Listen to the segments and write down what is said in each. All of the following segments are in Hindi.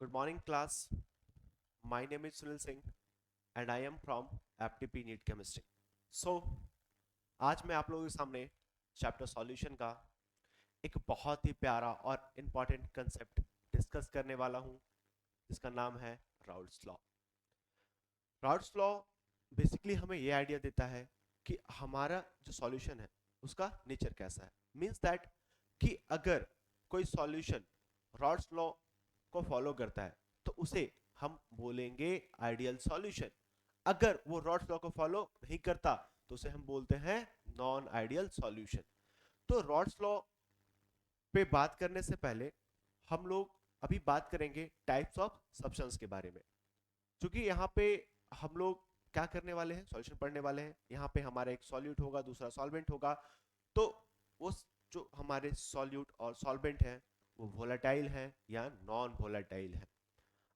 Good morning, class. My name is Sunil Singh and I am from FTP NEET Chemistry. So, आज मैं आप लोगों के सामने चैप्टर सॉल्यूशन का एक बहुत ही प्यारा और इम्पॉर्टेंट कंसेप्ट डिस्कस करने वाला हूँ जिसका नाम है Raoult's law. Raoult's law basically हमें ये आइडिया देता है कि हमारा जो सॉल्यूशन है उसका नेचर कैसा है। मीन्स दैट कि अगर कोई सॉल्यूशन राउल्ट्स लॉ को फॉलो करता है तो उसे हम बोलेंगे आइडियल सॉल्यूशन। अगर वो रॉड्स लॉ को फॉलो नहीं करता तो उसे हम बोलते हैं नॉन आइडियल सॉल्यूशन। तो रॉड्स लॉ पे बात करने से पहले हम लोग अभी बात करेंगे टाइप्स ऑफ सब्सटेंस के बारे में, क्योंकि यहाँ पे हम लोग क्या करने वाले हैं, सॉल्यूशन पढ़ने वाले हैं। यहाँ पे हमारा एक सॉल्यूट होगा, दूसरा सॉल्वेंट होगा। तो वो जो हमारे सॉल्यूट और सॉल्वेंट हैं वो वोलेटाइल हैं या नॉन वोलेटाइल हैं।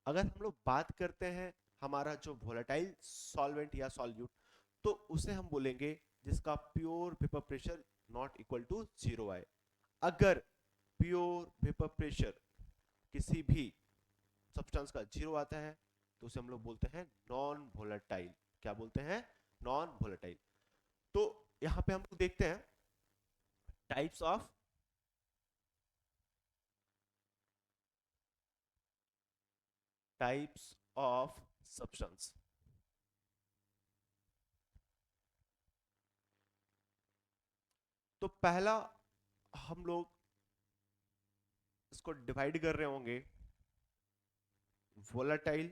अगर हम लोग बात करते हैं हमारा जो वोलेटाइल सॉल्वेंट या सॉल्यूट, तो उसे हम बोलेंगे जिसका pure vapour pressure not equal to 0 आए। अगर प्योर वेपर प्रेशर किसी भी सब्सटेंस का 0 आता है तो उसे हम लोग बोलते हैं नॉन वोलेटाइल। क्या बोलते हैं? Non volatile. तो यहां पे हम लोग देखते हैं टाइप्स ऑफ सब्सटेंस। तो पहला हम लोग इसको डिवाइड कर रहे होंगे वोलेटाइल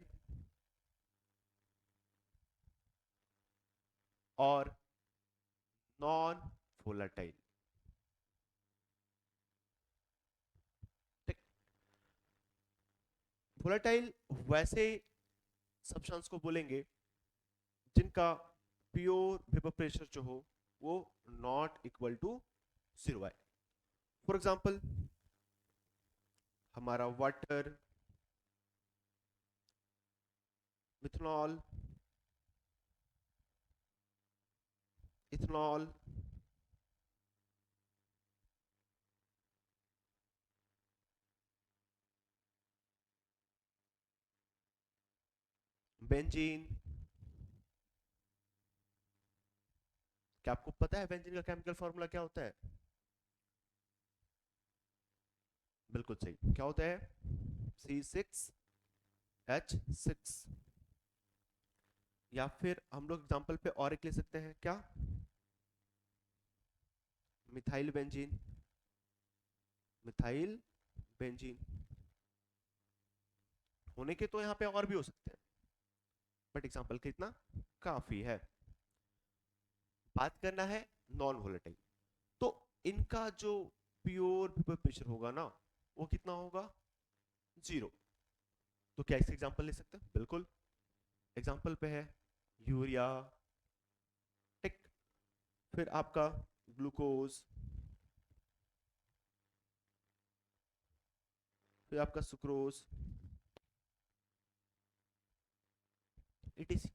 और नॉन वोलेटाइल। ठीक। वोलेटाइल वैसे सब्सटेंस को बोलेंगे जिनका प्योर वेपर प्रेशर जो हो वो नॉट इक्वल टू 0 है। फॉर एग्जांपल हमारा वाटर, मिथनॉल, इथनॉल, बेंजीन। क्या आपको पता है बेंजीन का केमिकल फॉर्मूला क्या होता है? बिल्कुल सही, क्या होता है? C6H6। या फिर हम लोग एग्जांपल पे और एक ले सकते हैं, क्या? Methyl benzene. मिथाइल बेंजीन होने के तो यहाँ पे और भी हो सकते हैं, बट एग्जांपल के इतना काफी है। बात करना है नॉन वोलेटाइल, तो इनका जो प्योर वेपर प्रेशर होगा ना वो कितना होगा? 0। तो क्या इसका एग्जांपल ले सकते हैं? बिल्कुल। एग्जांपल पे है यूरिया। टिक। फिर आपका ग्लूकोज, फिर आपका सुक्रोज, इटीसी।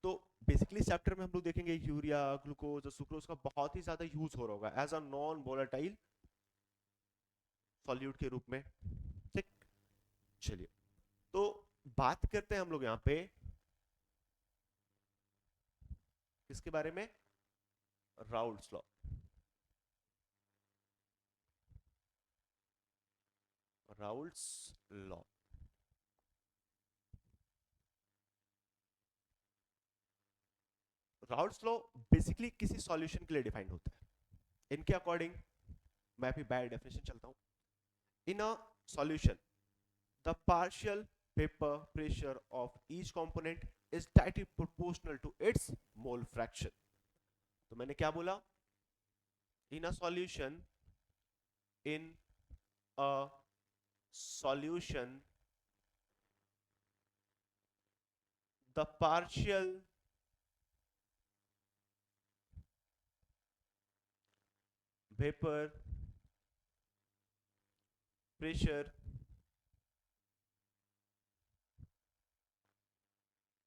तो बेसिकली इस चैप्टर में हम लोग देखेंगे यूरिया, ग्लूकोज और सुक्रोज का बहुत ही ज्यादा यूज हो रहा होगा as a non volatile solute के रूप में। ठीक। चलिए, तो बात करते हैं हम लोग यहाँ पे किसके बारे में? Raoult's law. Raoult's law. Raoult's law basically किसी सॉल्यूशन के लिए डिफाइंड होता है। इनके अकॉर्डिंग मैं भी बाय डेफिनेशन चलता हूं। In a solution the partial vapor pressure of each component is directly proportional to its mole fraction। तो मैंने क्या बोला? in a solution, in a solution the partial vapor pressure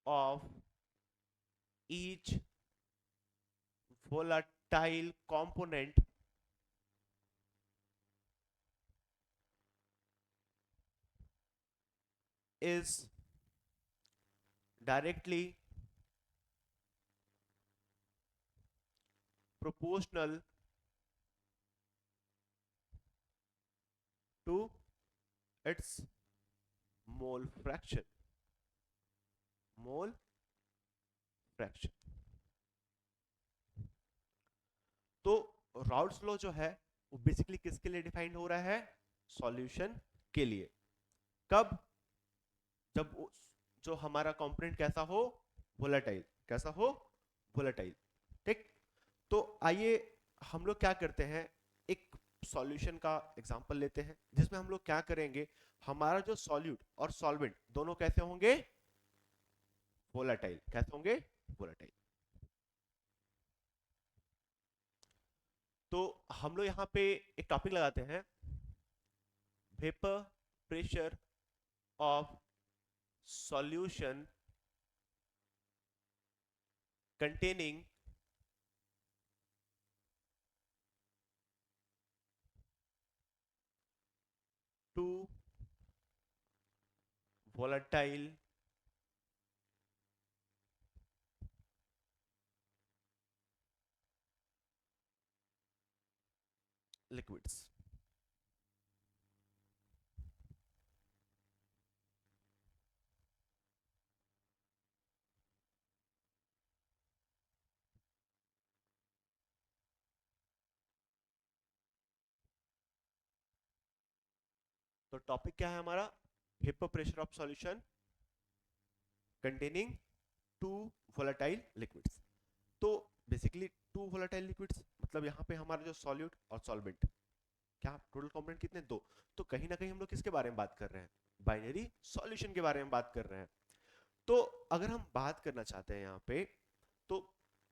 of each volatile component is directly proportional to its mole fraction. Mole fraction. तो राउल्स लॉ जो है वो बेसिकली किसके लिए डिफाइंड हो रहा है? सॉल्यूशन के लिए। कब? जब जो हमारा कंपोनेंट कैसा हो? वोलेटाइल। कैसा हो? वोलेटाइल। ठीक। तो आइए हम लोग क्या करते हैं, एक सॉल्यूशन का एग्जांपल लेते हैं जिसमें हम लोग क्या करेंगे, हमारा जो सॉल्यूट और सॉल्वेंट दोनों कैसे होंगे? वोलेटाइल। कैसे होंगे? वोलेटाइल। तो हम लोग यहाँ पे एक टॉपिक लगाते हैं, vapour pressure of solution containing 2 volatile liquids। तो टॉपिक क्या है हमारा? Vapour pressure of solution containing 2 volatile liquids। तो बेसिकली 2 volatile liquids मतलब यहाँ पे हमारा जो सॉल्यूट और सॉल्वेंट, क्या टोटल कंपोनेंट कितने? 2। तो कहीं ना कहीं हम लोग किसके बारे में बात कर रहे हैं? बाइनरी सॉल्यूशन के बारे में बात कर रहे हैं। तो अगर हम बात करना चाहते हैं यहाँ पे, तो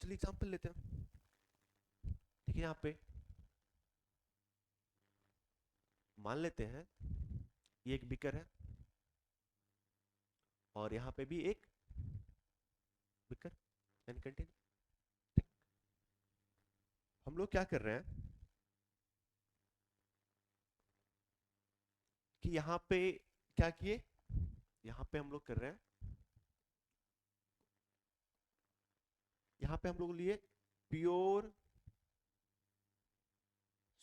चलिए एग्जांपल लेते हैं। देखिए यहाँ पे मान लेते हैं ये एक बीकर है और यहाँ पे भी एक बीकर यानी कंटेनर। हम लोग क्या कर रहे हैं कि यहाँ पे क्या किए, यहाँ पे हम लोग कर रहे हैं, यहाँ पे हम लोग लिए प्योर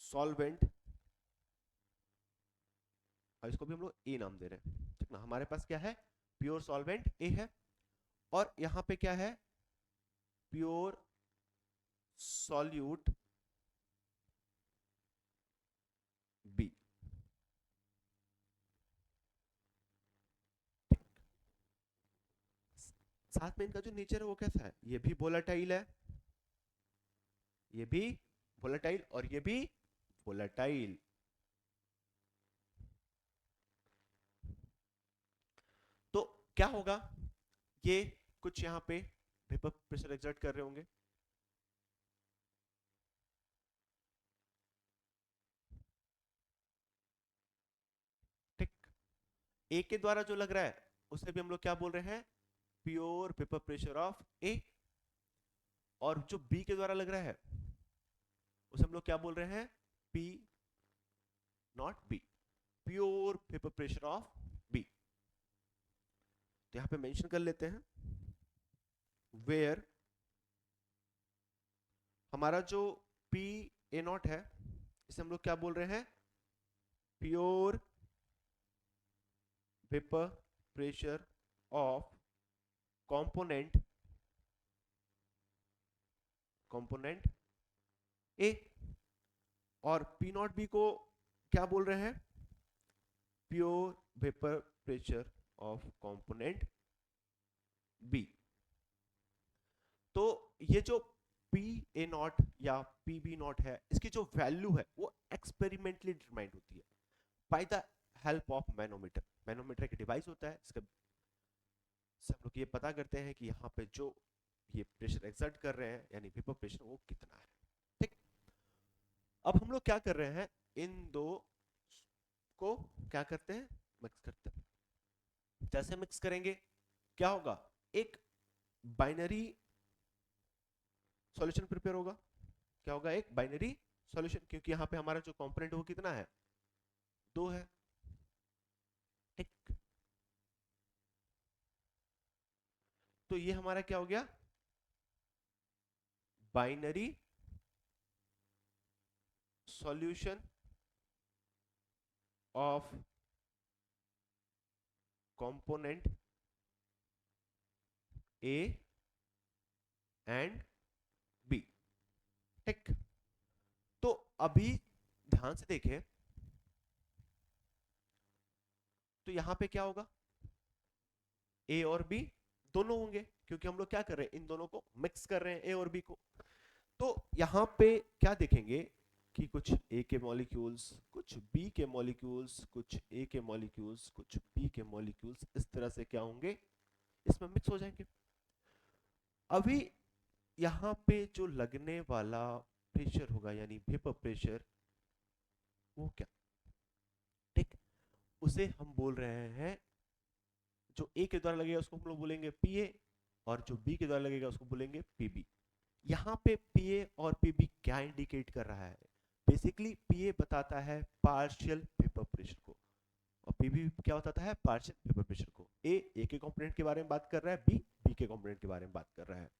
सॉल्वेंट और इसको भी हम लोग ए नाम दे रहे हैं। ठीक ना, हमारे पास क्या है? प्योर सॉल्वेंट ए है और यहाँ पे क्या है? Pure solute B. साथ में इनका जो नेचर है वो कैसा है? ये भी वोलेटाइल है, ये भी वोलेटाइल और ये भी वोलेटाइल। तो क्या होगा, ये कुछ यहाँ पे वेपर प्रेशर एक्सर्ट कर रहे होंगे, ठीक। ए के द्वारा जो लग रहा है उसे भी हम लोग क्या बोल रहे हैं? प्योर वेपर प्रेशर ऑफ ए। और जो बी के द्वारा लग रहा है उसे हम लोग क्या बोल रहे हैं? P not B, pure vapour pressure of B. तो यहां पे मेंशन कर लेते हैं वेयर हमारा जो पी ए नॉट है इसे हम लोग क्या बोल रहे हैं? Pure vapour pressure of component component A. और पी नॉट बी को क्या बोल रहे हैं? Pure vapour pressure of component B. तो ये जो पी ए नॉट या पी बी नॉट है, इसकी जो वैल्यू है वो एक्सपेरिमेंटली डिटरमाइंड होती है by the help of manometer. Manometer एक डिवाइस होता है, इसका से हम लोग ये पता करते हैं कि यहाँ पे जो ये प्रेशर एक्सर्ट कर रहे हैं यानी वेपर प्रेशर वो कितना है। ठीक। अब हम लोग क्या कर रहे हैं, इन दो को क्या करते हैं? मिक्स करते हैं। जैसे मिक्स करेंगे क्या होगा? एक बाइनरी सॉल्यूशन प्रिपेयर होगा। क्या होगा? एक बाइनरी सॉल्यूशन, क्योंकि यहाँ पे हमारा जो कंपोनेंट है वो कितना है? 2 है। ठीक। तो ये हमारा क्या हो गया, binary solution of component A and B. ठीक, तो अभी ध्यान से देखें तो यहां पे क्या होगा, ए और बी दोनों होंगे, क्योंकि हम लोग क्या कर रहे हैं, इन दोनों को मिक्स कर रहे हैं, ए और बी को। तो यहां पे क्या देखेंगे कि कुछ ए के मॉलिक्यूल्स, कुछ बी के मॉलिक्यूल्स, कुछ ए के मॉलिक्यूल्स, कुछ बी के मॉलिक्यूल्स, इस तरह से क्या होंगे, इसमें मिक्स हो जाएंगे। अभी यहां पे जो लगने वाला प्रेशर होगा यानी वेपर प्रेशर, वो क्या, ठीक, उसे हम बोल रहे हैं, जो ए के द्वारा लगेगा उसको हम लोग बोलेंगे पीए, और जो बी के द्वारा लगेगा उसको बोलेंगे पीबी। यहाँ पे पीए और पीबी क्या इंडिकेट कर रहा है, बेसिकली पीए बताता है पार्शियल वेपर प्रेशर को, और पीबी क्या बताता है, पार्शियल वेपर प्रेशर को। ए के कंपोनेंट के बारे में बात कर रहा है, बी के कंपोनेंट के बारे में बात कर रहा है।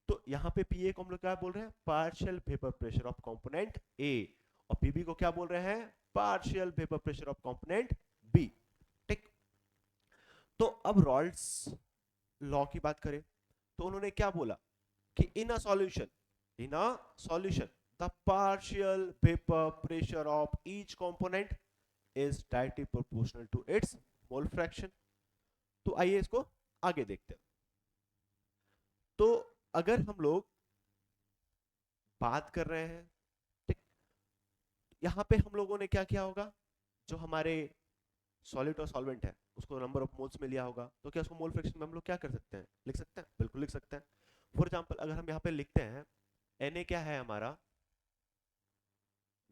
तो यहाँ पे पीए को हम लोग क्या बोल रहे हैं, partial vapour pressure of component A, और पीबी को क्या बोल रहे हैं, partial vapour pressure of component B. ठीक, तो अब रॉल्स लॉ की बात करें तो उन्होंने क्या बोला कि in a solution the partial vapour pressure of each component is directly proportional to its mole fraction. तो आइए इसको आगे देखते हैं। तो अगर हम लोग बात कर रहे हैं, ठीक, यहां पे हम लोगों ने क्या किया होगा, जो हमारे सॉलिड और सॉल्वेंट है उसको नंबर ऑफ मोल्स में लिया होगा, तो क्या उसको मोल फ्रैक्शन में हम लोग क्या कर सकते हैं, लिख सकते हैं, बिल्कुल लिख सकते हैं। फॉर एग्जांपल अगर हम यहाँ पे लिखते हैं Na क्या है हमारा,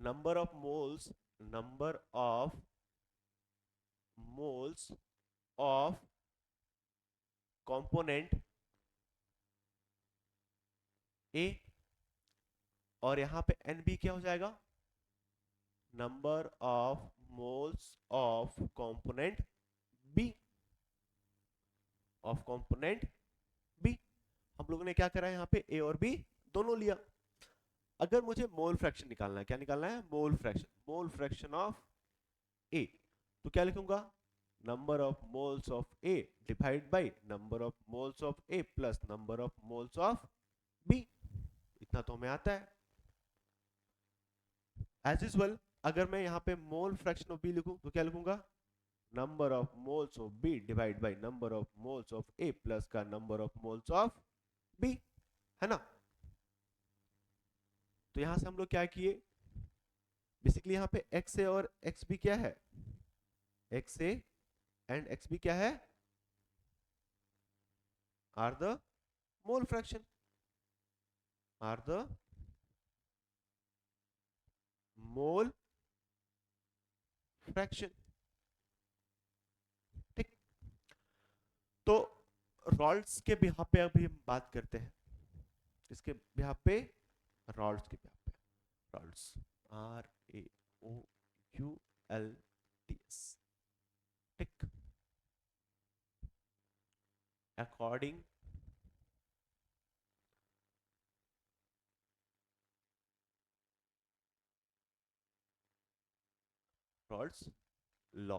number of moles, number of moles of component A, और यहां पे Nb क्या हो जाएगा, number of moles of component B, of component B. हम लोगों ने क्या करा है, यहाँ पे ए और बी दोनों लिया। अगर मुझे मोल फ्रैक्शन निकालना है, क्या निकालना है, मोल फ्रैक्शन ऑफ ए, तो क्या लिखूंगा, number of moles of A divide by number of moles of A plus number of moles of B. इतना तो हमें आता है। एज यूजुअल अगर मैं यहाँ पे मोल फ्रैक्शन ऑफ बी लिखूं तो क्या लिखूंगा, number of moles of B divide by number of moles of A plus का number of moles of B, है ना। तो यहां से हम लोग क्या किए, बेसिकली यहाँ पे एक्स ए और एक्स बी क्या है, X A and X B क्या है, are the mole fraction, are the mole fraction. ठीक, तो रॉल्स के बिहाफ पे अभी हम बात करते हैं, इसके बिहाफ पे, रॉल्स के बिहाफ पे, Raoult's, R A O U L T S. ठीक, अकॉर्डिंग रॉल्स लॉ,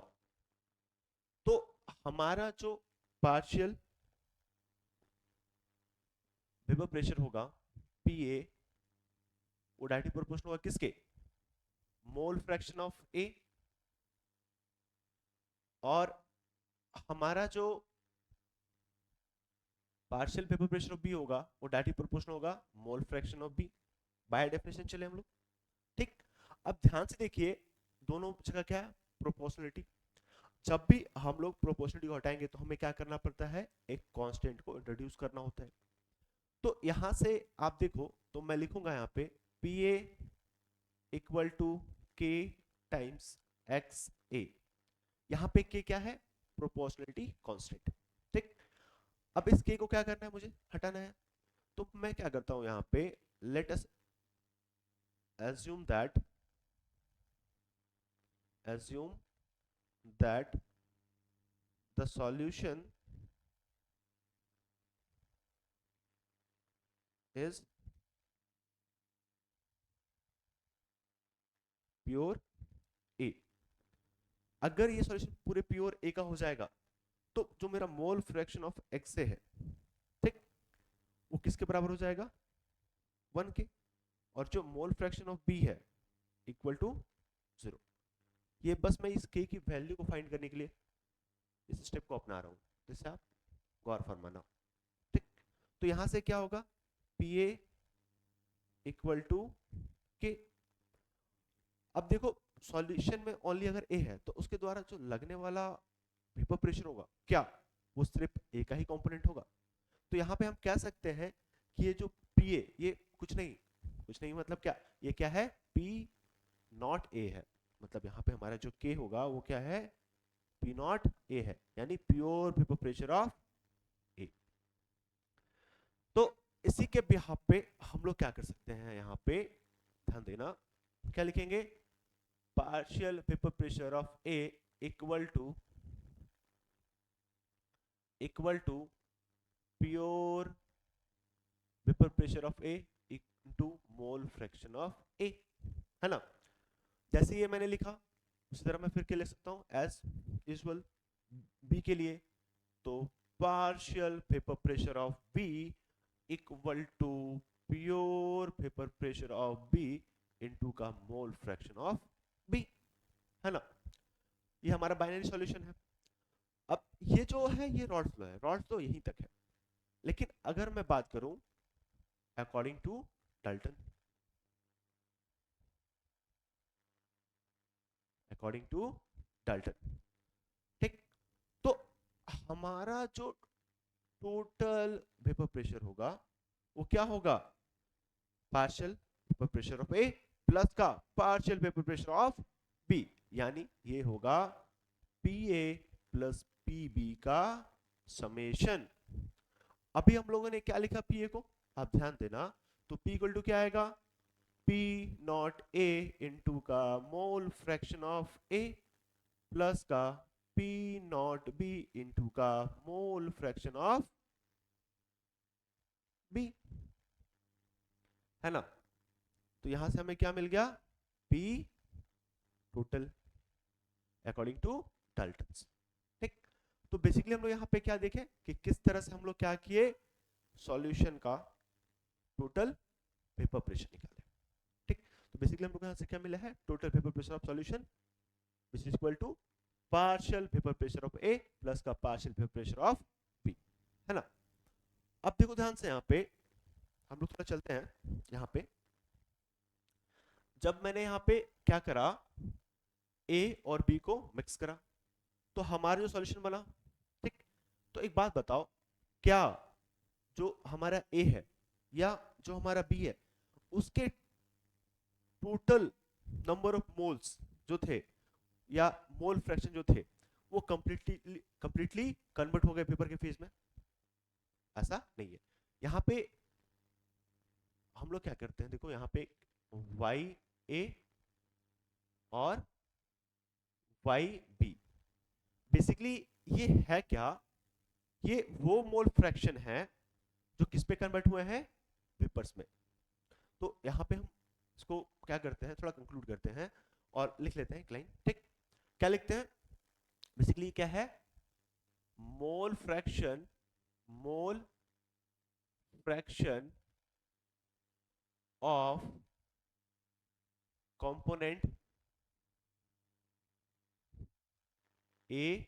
तो हमारा जो पार्शियल वेपर प्रेशर होगा पी ए, वो डायरेक्टली प्रोपोर्शनल होगा किसके, मोल फ्रैक्शन ऑफ ए, और हमारा जो partial vapour pressure of B होगा वो डायरेक्टली प्रोपोर्शनल होगा mole fraction of B, by definition चले हम लोग। ठीक, अब ध्यान से देखिए दोनों जगह क्या है, प्रोपोर्शनलिटी। जब भी हम लोग प्रोपोर्शनलिटी को हटाएंगे तो हमें क्या करना पड़ता है, एक कांस्टेंट को इंट्रोड्यूस करना होता है। तो यहां से आप देखो तो मैं लिखूंगा यहाँ पे पी ए इक्वल टू के टाइम्स एक्स ए, यहाँ पे के क्या है, प्रोपोर्शनलिटी कांस्टेंट। ठीक, अब इस के को क्या करना है, मुझे हटाना है। तो मैं क्या करता हूं यहाँ पे, let us assume that assume that the solution is pure A. अगर ये सॉल्यूशन पूरे प्योर ए का हो जाएगा तो जो मेरा मोल फ्रैक्शन ऑफ एक्स है, ठीक, वो किसके बराबर हो जाएगा, 1 के। और जो मोल फ्रैक्शन ऑफ बी है इक्वल टू 0। ये बस मैं इस के की वैल्यू को फाइंड करने के लिए इस स्टेप को अपना रहा हूं, जिससे आप गौर फरमाना, ठीक। तो यहां से क्या होगा, पी ए इक्वल टू के। अब देखो सॉल्यूशन में ओनली अगर ए है तो उसके द्वारा जो लगने वाला वेपर प्रेशर होगा क्या, वो सिर्फ ए का ही कंपोनेंट होगा। तो यहाँ पे हम कह सकते हैं कि ये जो पी ए, ये कुछ नहीं मतलब क्या, ये क्या है, पी नॉट ए है। मतलब यहाँ पे हमारा जो के होगा वो क्या है, पी नॉट ए है, यानी प्योर वेपर प्रेशर ऑफ ए। तो इसी के बिहाफ पे हम लोग क्या कर सकते हैं, यहाँ पे ध्यान देना, क्या लिखेंगे, partial vapour pressure of A equal to pure vapour pressure of A into mole fraction of A, है ना। जैसे ये मैंने लिखा उसी तरह मैं फिर के लिख सकता हूं एज यूजुअल बी के लिए। तो partial vapour pressure of B equal to pure vapour pressure of B into का मोल फ्रैक्शन ऑफ बी, है ना। ये हमारा बाइनरी सॉल्यूशन है। अब ये जो है ये रॉल्स लॉ है, रॉल्स लॉ यहीं तक है। लेकिन अगर मैं बात करूं according to Dalton, according to Dalton, ठीक, तो हमारा जो टोटल वेपर प्रेशर होगा वो क्या होगा, partial vapour pressure of A plus का partial vapour pressure of B, यानी ये होगा P A plus P B का समेशन। अभी हम लोगों ने क्या लिखा पी ए को, आप ध्यान देना, तो पी इक्वल टू क्या आएगा, पी नॉट ए इंटू का mole fraction of A plus का पी नॉट बी इंटू का मोल फ्रैक्शन ऑफ बी, है ना। तो यहां से हमें क्या मिल गया, P total according to Dalton's, ठीक। तो बेसिकली हम लोग यहाँ पे क्या देखें कि किस तरह से हम लोग क्या किए, सॉल्यूशन का टोटल वेपर प्रेशर निकाले, ठीक। तो बेसिकली हम लोग यहाँ से क्या मिला है, total vapour pressure of solution which is equal to partial vapour pressure of A plus का partial vapour pressure of B, है ना। अब देखो ध्यान से, यहाँ पे हम लोग थोड़ा चलते हैं। यहाँ पे जब मैंने यहाँ पे क्या करा, ए और बी को मिक्स करा तो हमारा जो सॉल्यूशन बना, ठीक। तो एक बात बताओ, क्या जो हमारा ए है या जो हमारा बी है उसके टोटल नंबर ऑफ मोल्स जो थे या मोल फ्रैक्शन जो थे वो कंप्लीटली कन्वर्ट हो गए पेपर के फेज में, ऐसा नहीं है। यहाँ पे हम लोग क्या करते हैं, देखो यहाँ पे वाई ए और वाई बी, बेसिकली ये है क्या, ये वो मोल फ्रैक्शन है जो किस पे कन्वर्ट हुए हैं, पेपर्स में। तो यहाँ पे हम इसको क्या करते हैं, थोड़ा कंक्लूड करते हैं और लिख लेते हैं एक लाइन, ठीक। क्या लिखते हैं, बेसिकली क्या है, मोल fraction of component A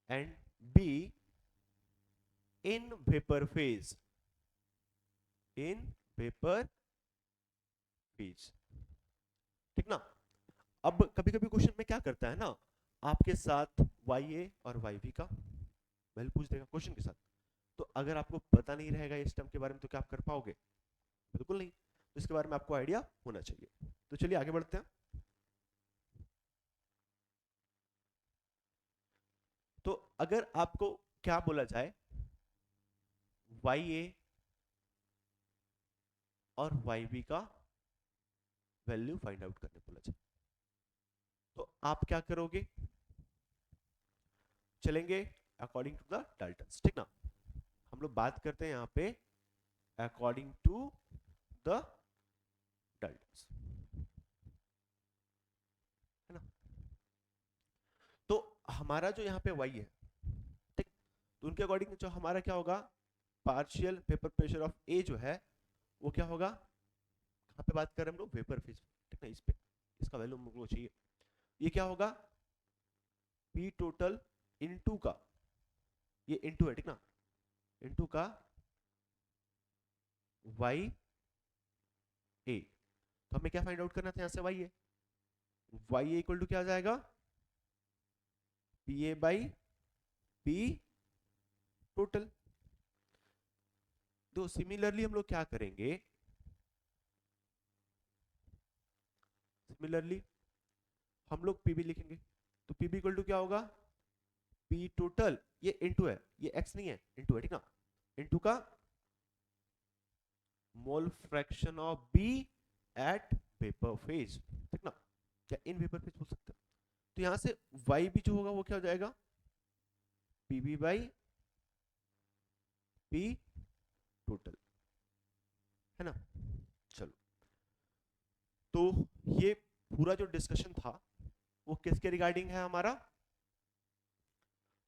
and be in vapour phase, ठीक ना। अब कभी कभी क्वेश्चन में क्या करता है ना, आपके साथ वाई ए और वाई बी का वैल्यू पूछ देगा क्वेश्चन के साथ। तो अगर आपको पता नहीं रहेगा इस टर्म के बारे में तो क्या आप कर पाओगे, बिल्कुल नहीं। तो इसके बारे में आपको आइडिया होना चाहिए। तो चलिए आगे बढ़ते हैं। तो अगर आपको क्या बोला जाए, वाई ए और वाई बी का वैल्यू फाइंड आउट करने बोला जाए, तो आप क्या करोगे, चलेंगे अकॉर्डिंग टू द डाल्टन्स, ठीक ना। हम लोग बात करते हैं यहाँ पे अकॉर्डिंग टू द डाल्टन्स, है ना। तो हमारा जो यहाँ पे y है, ठीक, तो उनके अकॉर्डिंग जो हमारा क्या होगा, पार्शियल वेपर प्रेशर ऑफ ए जो है वो क्या होगा, कहाँ पे बात कर रहे हैं हम लोग, वेपर फेज, ठीक ना, इस पे इसका वैल्यू हम लोग को चाहिए, ये क्या होगा, पी टोटल इनटू का, ये इनटू है, ठीक ना, इनटू का वाई ए। तो हमें क्या फाइंड आउट करना था, यहां से वाई है, वाई ए इक्वल टू क्या आ जाएगा, P A by P total. तो सिमिलरली हम लोग क्या करेंगे, सिमिलरली हम लोग पीबी लिखेंगे, तो पीबी इक्वल टू क्या होगा, पी टोटल, ये इनटू है, ये एक्स नहीं है, इनटू है, ठीक ना, इनटू का mole fraction of B at vapour phase, ठीक ना, क्या इन वेपर फेज बोल सकते हैं। तो यहां से y भी जो होगा वो क्या हो जाएगा, पीबी बाई पी टोटल, है ना। चलो, तो ये पूरा जो डिस्कशन था वो किसके रिगार्डिंग है, हमारा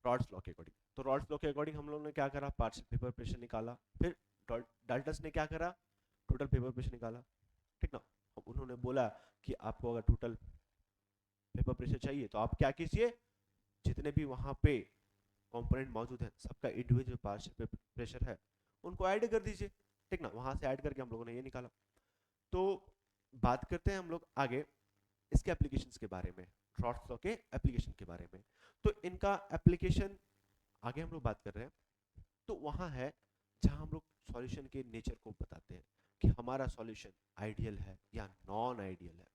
रॉड्स लॉ के अकॉर्डिंग। तो रॉड्स लॉ के अकॉर्डिंग हम लोगों ने क्या करा, पार्शियल पेपर प्रेशर निकाला, फिर डाल्टन्स ने क्या करा, टोटल पेपर प्रेशर निकाला, ठीक ना। उन्होंने बोला कि आपको अगर टोटल पेपर प्रेशर चाहिए तो आप क्या कीजिए, जितने भी वहां पे कंपोनेंट मौजूद है सबका इंडिविजुअल पार्शियल प्रेशर है उनको ऐड कर दीजिए, ठीक ना, वहां से ऐड करके हम लोगों ने ये निकाला। तो बात करते हैं हम लोग आगे इसके एप्लीकेशंस के बारे में, रॉड्स लॉ के एप्लीकेशन के बारे में। तो इनका एप्लीकेशन आगे हम लोग बात कर रहे हैं, तो वहां है जहां हम लोग सॉल्यूशन के नेचर को बताते हैं कि हमारा सॉल्यूशन आइडियल है या नॉन आइडियल है।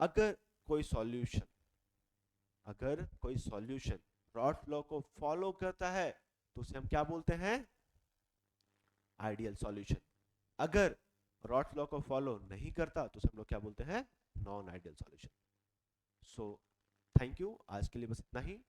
अगर कोई सॉल्यूशन अगर कोई सॉल्यूशन रॉड्स लॉ को फॉलो करता है तो उसे हम क्या बोलते हैं, आइडियल सॉल्यूशन। अगर रॉड्स लॉ को फॉलो नहीं करता तो उसे हम लोग क्या बोलते हैं, non ideal solution. So thank you, आज के लिए बस इतना ही।